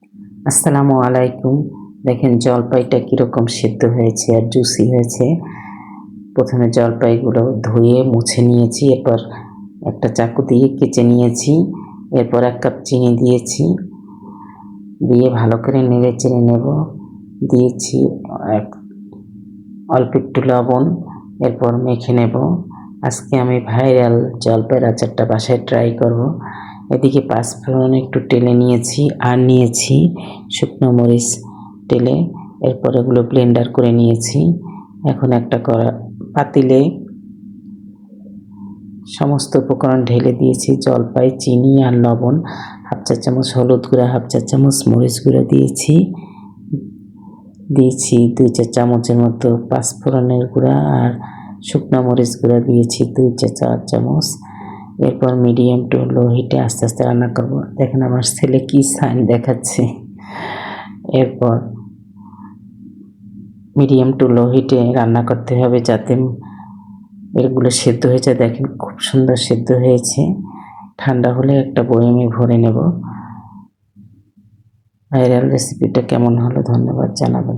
আসসালামু আলাইকুম। দেখেন জলপাইটা কিরকম সিদ্ধ হয়েছে আর জুসি হয়েছে। প্রথমে জলপাইগুলো ধুয়ে মুছে নিয়েছি, এরপর একটা চাকু দিয়ে কেচে নিয়েছি। এরপর 1 কাপ চিনি দিয়েছি, দিয়ে ভালো করে নেড়ে চেড়ে নেব। দিয়েছি অল্প একটু লবণ, এরপর মেখে নেব। আজকে আমি ভাইরাল জলপাইয়ের আচারটা বাসায় ট্রাই করব। এদিকে পাঁচফোড়ন একটু টেলে নিয়েছি আর নিয়েছি শুকনো মরিচ টেলে, এরপর এগুলো ব্লেন্ডার করে নিয়েছি। এখন একটা পাতিলে সমস্ত উপকরণ ঢেলে দিয়েছি, জলপাই, চিনি আর লবণ, 1/2 চা চামচ হলুদ গুঁড়া, 1/2 চা চামচ মরিচ গুঁড়া দিয়েছি 2 চা চামচের মতো পাঁচফোড়নের গুঁড়া আর শুকনো মরিচ গুঁড়া দিয়েছি 2 চা চামচ। এরপর মিডিয়াম টু লো হিটে আস্তে আস্তে রান্না করব। দেখেন আমার ছেলে কি সাইন দেখাচ্ছে। এরপর মিডিয়াম টু লো হিটে রান্না করতে হবে যাতে এগুলো সেদ্ধ হয়ে যায়। দেখেন খুব সুন্দর সেদ্ধ হয়েছে। ঠান্ডা হলে একটা বয়ামে ভরে নেব। ভাইরাল রেসিপিটা কেমন হলো ধন্যবাদ জানাবেন।